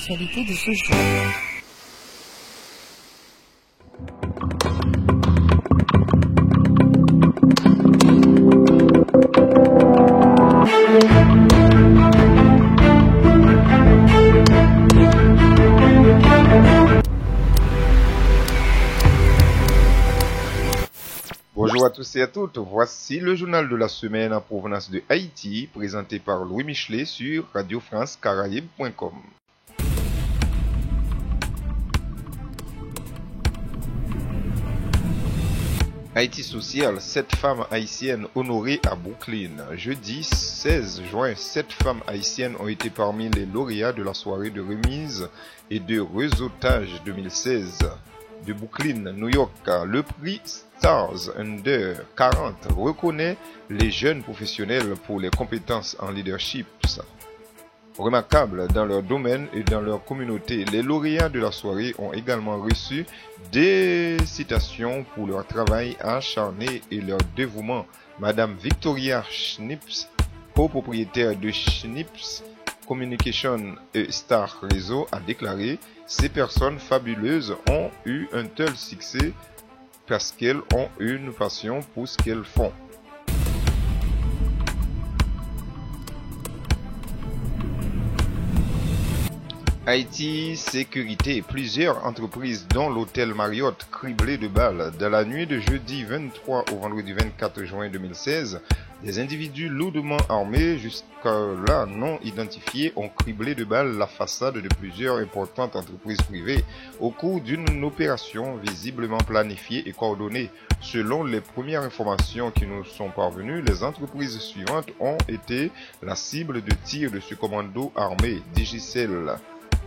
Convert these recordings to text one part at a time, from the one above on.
l'actualité de ce jour. Bonjour à tous et à toutes, voici le journal de la semaine en provenance de Haïti, présenté par Louis Michelet sur radiofrancecaraïbe.com. Haïti social, 7 femmes haïtiennes honorées à Brooklyn. Jeudi 16 juin, 7 femmes haïtiennes ont été parmi les lauréats de la soirée de remise et de réseautage 2016 de Brooklyn, New York. Le prix Stars Under 40 reconnaît les jeunes professionnels pour les compétences en leadership remarquables dans leur domaine et dans leur communauté. Les lauréats de la soirée ont également reçu des citations pour leur travail acharné et leur dévouement. Madame Victoria Schnips, copropriétaire de Schnips Communication et Star Réseau, a déclaré: ces personnes fabuleuses ont eu un tel succès parce qu'elles ont une passion pour ce qu'elles font. Haïti Sécurité. Plusieurs entreprises dont l'hôtel Marriott criblé de balles. Dans la nuit de jeudi 23 au vendredi 24 juin 2016, des individus lourdement armés, jusqu'à-là non identifiés, ont criblé de balles la façade de plusieurs importantes entreprises privées au cours d'une opération visiblement planifiée et coordonnée. Selon les premières informations qui nous sont parvenues, les entreprises suivantes ont été la cible de tir de ce commando armé: Digicel,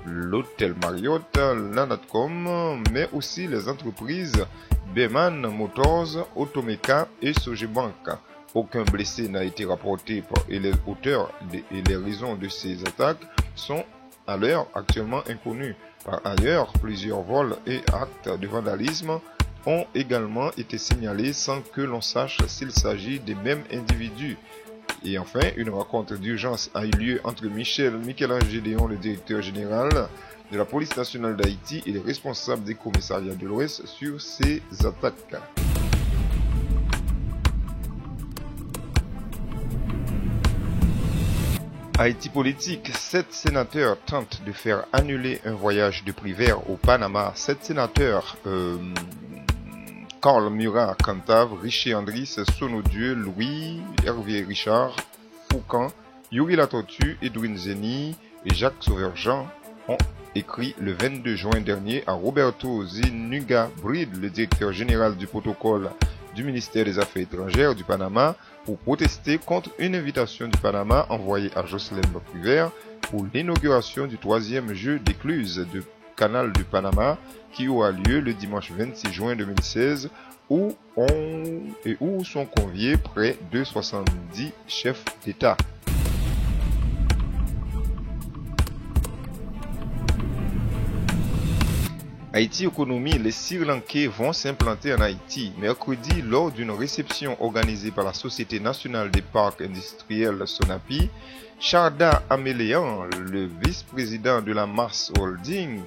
l'hôtel Marriott, Lanatcom, mais aussi les entreprises Beman Motors, Automeka et Sogebank. Aucun blessé n'a été rapporté et les auteurs et les raisons de ces attaques sont à l'heure actuellement inconnus. Par ailleurs, plusieurs vols et actes de vandalisme ont également été signalés sans que l'on sache s'il s'agit des mêmes individus. Et enfin, une rencontre d'urgence a eu lieu entre Michel-Ange Gédéon, le directeur général de la police nationale d'Haïti, et les responsables des commissariats de l'Ouest sur ces attaques. Haïti politique, 7 sénateurs tentent de faire annuler un voyage de prix vert au Panama. 7 sénateurs, Karl Murat Cantave, Richer Andris, Sonodieu, Louis, Hervé Richard, Foucan, Yuri Latortue, Edwin Zeni et Jacques Sauveur-Jean ont écrit le 22 juin dernier à Roberto Zinuga Bride, le directeur général du protocole du ministère des Affaires étrangères du Panama, pour protester contre une invitation du Panama envoyée à Jocelyn Privert pour l'inauguration du 3e jeu d'écluse de Canal du Panama qui aura lieu le dimanche 26 juin 2016 où sont conviés près de 70 chefs d'État. Haïti Économie, les Sri Lankais vont s'implanter en Haïti. Mercredi, lors d'une réception organisée par la Société nationale des parcs industriels Sonapi, Sharda Améléan, le vice-président de la Mars Holdings,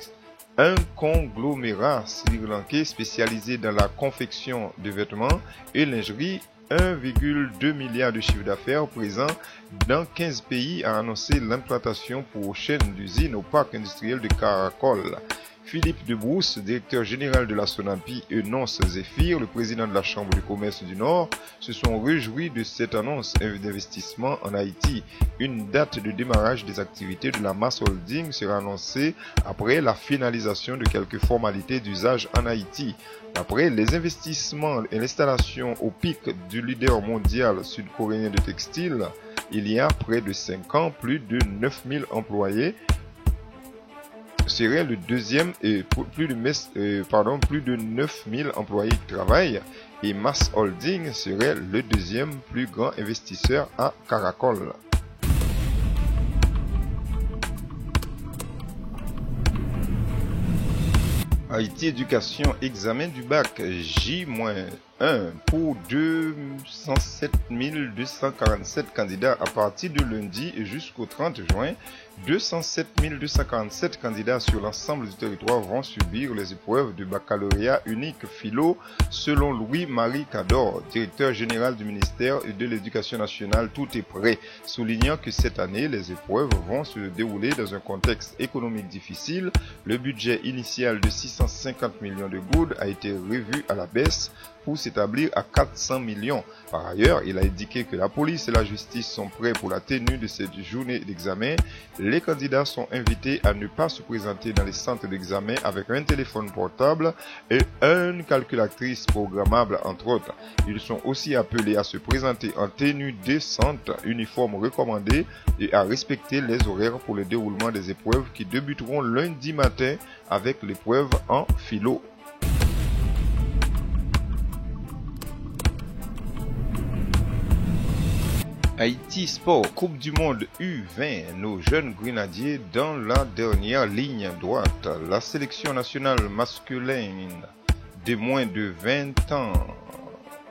un conglomérat sri-lankais spécialisé dans la confection de vêtements et lingerie, 1,2 milliard de chiffre d'affaires présent dans 15 pays, a annoncé l'implantation prochaine d'usines au parc industriel de Caracol. Philippe Debrousse, directeur général de la Sonapi, et Nonce Zéphir, le président de la Chambre de commerce du Nord, se sont réjouis de cette annonce d'investissement en Haïti. Une date de démarrage des activités de la Mass Holding sera annoncée après la finalisation de quelques formalités d'usage en Haïti. Après les investissements et l'installation au pic du leader mondial sud-coréen de textile, il y a près de 5 ans, plus de 9000 employés serait le deuxième et plus de 9000 employés qui travaillent, et Mass Holding serait le deuxième plus grand investisseur à Caracol. Haïti Éducation, examen du bac J-1 pour 207 247 candidats à partir de lundi et jusqu'au 30 juin. 207 247 candidats sur l'ensemble du territoire vont subir les épreuves de baccalauréat unique philo, selon Louis-Marie Cador, directeur général du ministère de l'Éducation nationale. Tout est prêt, soulignant que cette année, les épreuves vont se dérouler dans un contexte économique difficile. Le budget initial de 650 millions de goudes a été revu à la baisse pour s'établir à 400 millions. Par ailleurs, il a indiqué que la police et la justice sont prêts pour la tenue de cette journée d'examen. Les candidats sont invités à ne pas se présenter dans les centres d'examen avec un téléphone portable et une calculatrice programmable, entre autres. Ils sont aussi appelés à se présenter en tenue décente, uniforme recommandé, et à respecter les horaires pour le déroulement des épreuves qui débuteront lundi matin avec l'épreuve en philo. Haïti Sport, Coupe du Monde U20, nos jeunes grenadiers dans la dernière ligne droite. La sélection nationale masculine de moins de 20 ans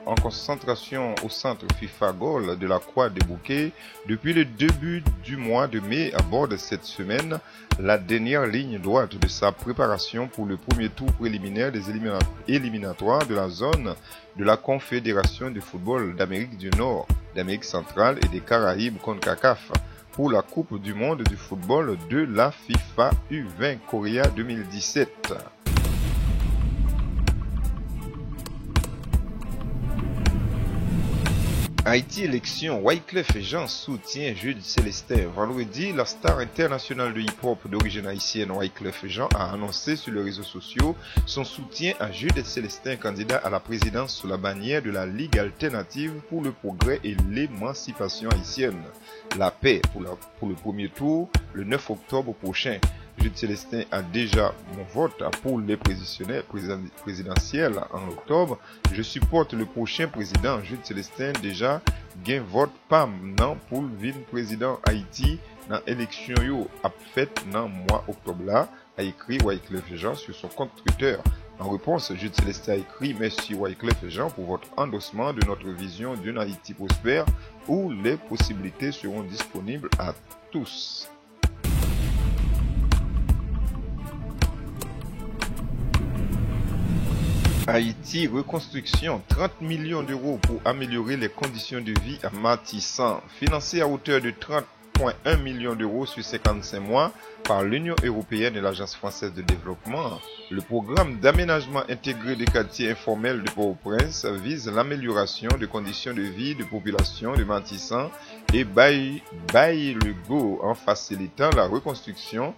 en concentration au centre FIFA Gaulle de la Croix des Bouquets depuis le début du mois de mai aborde cette semaine la dernière ligne droite de sa préparation pour le premier tour préliminaire des éliminatoires de la zone de la Confédération de football d'Amérique du Nord, d'Amérique centrale et des Caraïbes CONCACAF pour la Coupe du monde du football de la FIFA U20 Corée 2017. Haïti élection, Wyclef Jean soutient Jude Célestin. Vendredi, la star internationale de hip-hop d'origine haïtienne Wyclef Jean a annoncé sur les réseaux sociaux son soutien à Jude Célestin, candidat à la présidence sous la bannière de la Ligue alternative pour le progrès et l'émancipation haïtienne. La paix pour le premier tour le 9 octobre prochain. Jude Célestin a déjà mon vote pour les présidentielles en octobre. Je supporte le prochain président. Jude Célestin déjà gain vote PAM non pour le président Haïti dans l'élection yo a fait dans mois octobre là, a écrit Wyclef Jean sur son compte Twitter. En réponse, Jude Célestin a écrit: merci Wyclef Jean pour votre endossement de notre vision d'une Haïti prospère où les possibilités seront disponibles à tous. Haïti reconstruction, 30 millions d'euros pour améliorer les conditions de vie à Matissan, financé à hauteur de 30,1 millions d'euros sur 55 mois par l'Union européenne et l'Agence française de développement. Le programme d'aménagement intégré des quartiers informels de Port-au-Prince vise l'amélioration des conditions de vie de population de Matissan et baille le go en facilitant la reconstruction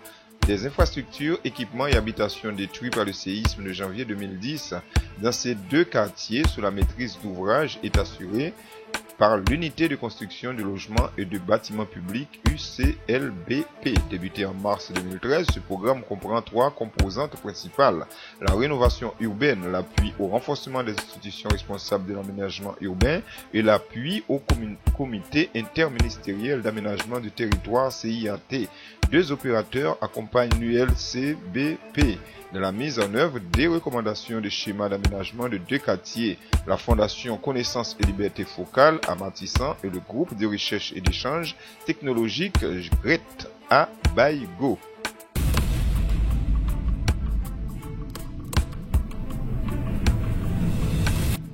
des infrastructures, équipements et habitations détruits par le séisme de janvier 2010 dans ces deux quartiers sous la maîtrise d'ouvrage est assurée par l'unité de construction de logements et de bâtiments publics UCLBP. Débuté en mars 2013, ce programme comprend 3 composantes principales: la rénovation urbaine, l'appui au renforcement des institutions responsables de l'aménagement urbain et l'appui au comité interministériel d'aménagement du territoire CIAT. 2 opérateurs accompagnent l'ULCBP dans la mise en œuvre des recommandations de schéma d'aménagement de 2 quartiers, la Fondation Connaissance et Liberté Focale à Matissan et le groupe de recherche et d'échange technologique GRET à Baïgo.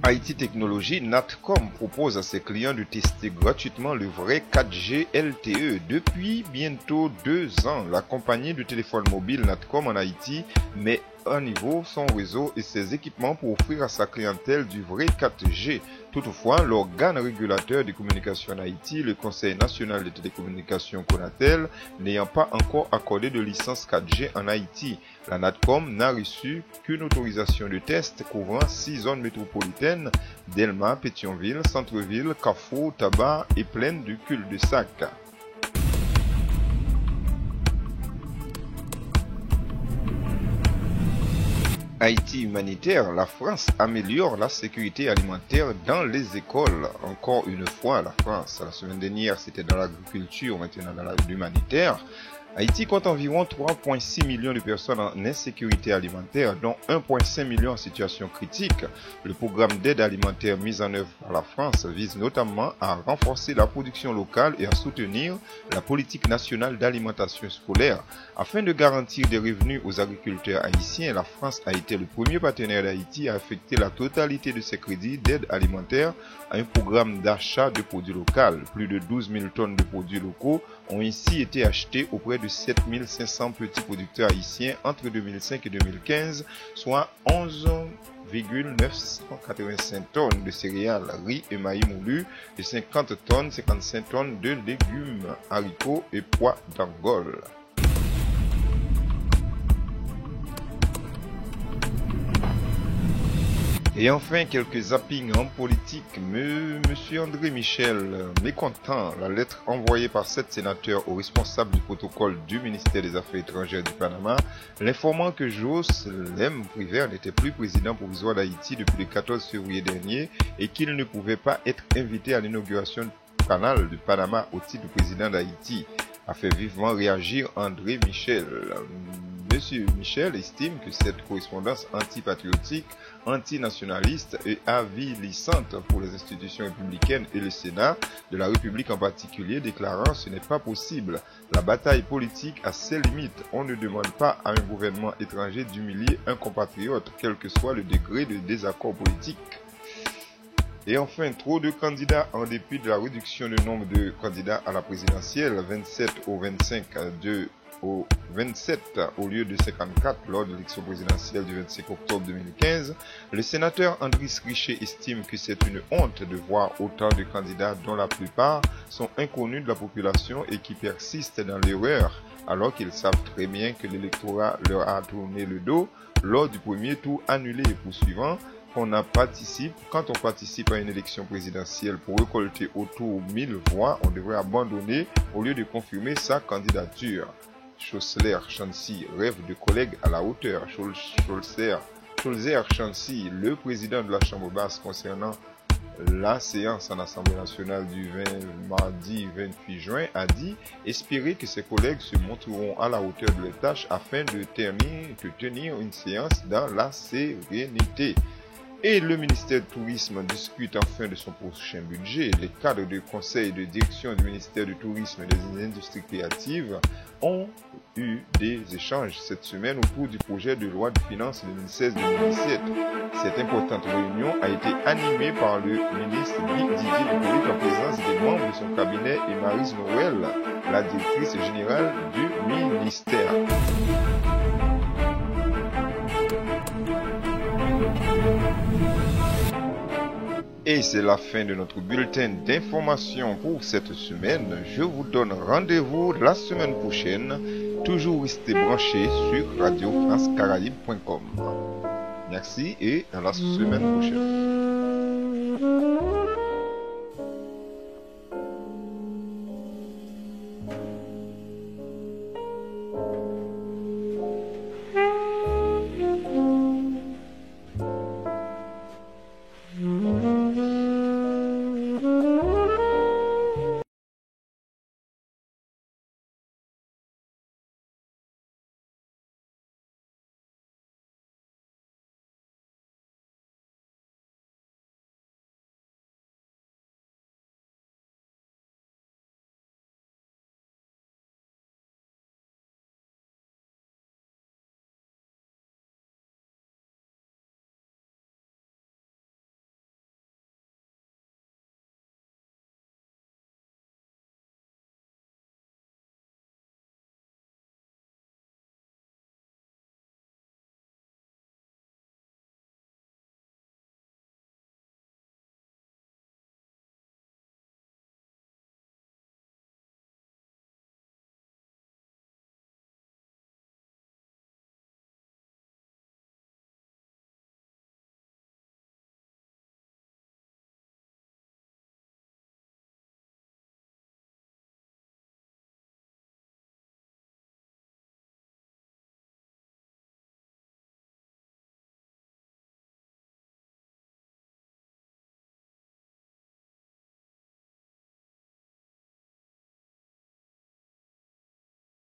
Haïti Technologies, Natcom propose à ses clients de tester gratuitement le vrai 4G LTE. Depuis bientôt 2 ans, la compagnie de téléphone mobile Natcom en Haïti met à niveau son réseau et ses équipements pour offrir à sa clientèle du vrai 4G. Toutefois, l'organe régulateur des communications en Haïti, le Conseil national des télécommunications Conatel, n'ayant pas encore accordé de licence 4G en Haïti, la Natcom n'a reçu qu'une autorisation de test couvrant 6 zones métropolitaines: Delma, Pétionville, Centre-Ville, Carrefour, Tabar et Plaine du Cul-de-Sac. Haïti humanitaire, la France améliore la sécurité alimentaire dans les écoles. Encore une fois, la France, la semaine dernière, c'était dans l'agriculture, maintenant dans l'humanitaire. Haïti compte environ 3,6 millions de personnes en insécurité alimentaire, dont 1,5 million en situation critique. Le programme d'aide alimentaire mis en œuvre par la France vise notamment à renforcer la production locale et à soutenir la politique nationale d'alimentation scolaire. Afin de garantir des revenus aux agriculteurs haïtiens, la France a été le premier partenaire d'Haïti à affecter la totalité de ses crédits d'aide alimentaire à un programme d'achat de produits locaux. Plus de 12 000 tonnes de produits locaux ont ainsi été achetés auprès de 7 500 petits producteurs haïtiens entre 2005 et 2015, soit 11,985 tonnes de céréales, riz et maïs moulu, et 55 tonnes de légumes, haricots et pois d'Angola. Et enfin, quelques zappings en politique. Monsieur André Michel, mécontent, la lettre envoyée par 7 sénateurs au responsable du protocole du ministère des Affaires étrangères du Panama, l'informant que Jocelyn Prévert n'était plus président provisoire d'Haïti depuis le 14 février dernier et qu'il ne pouvait pas être invité à l'inauguration du canal du Panama au titre de président d'Haïti, a fait vivement réagir André Michel. Monsieur Michel estime que cette correspondance antipatriotique, antinationaliste et avilissante pour les institutions républicaines et le Sénat de la République en particulier, déclarant ce n'est pas possible. La bataille politique a ses limites. On ne demande pas à un gouvernement étranger d'humilier un compatriote, quel que soit le degré de désaccord politique. Et enfin, trop de candidats en dépit de la réduction du nombre de candidats à la présidentielle, 27 au 25 au 27 au lieu de 54 lors de l'élection présidentielle du 25 octobre 2015, le sénateur Andris Richer estime que c'est une honte de voir autant de candidats dont la plupart sont inconnus de la population et qui persistent dans l'erreur, alors qu'ils savent très bien que l'électorat leur a tourné le dos lors du premier tour annulé et poursuivant. Quand on participe à une élection présidentielle pour récolter autour de 1000 voix, on devrait abandonner au lieu de confirmer sa candidature. Scholzer Chancy rêve de collègues à la hauteur. Scholzer Chancy, le président de la Chambre basse concernant la séance en Assemblée nationale du mardi 28 juin, a dit espérer que ses collègues se montreront à la hauteur de leurs tâches afin de tenir une séance dans la sérénité. Et le ministère du Tourisme discute enfin de son prochain budget. Les cadres de conseil et de direction du ministère du Tourisme et des Industries créatives ont eu des échanges cette semaine autour du projet de loi de finances 2016-2017. Cette importante réunion a été animée par le ministre Didier Hippolyte en présence des membres de son cabinet et Maryse Noël, la directrice générale du ministère. Et c'est la fin de notre bulletin d'information pour cette semaine. Je vous donne rendez-vous la semaine prochaine. Toujours restez branchés sur radiofrancecaraïbe.com. Merci et à la semaine prochaine.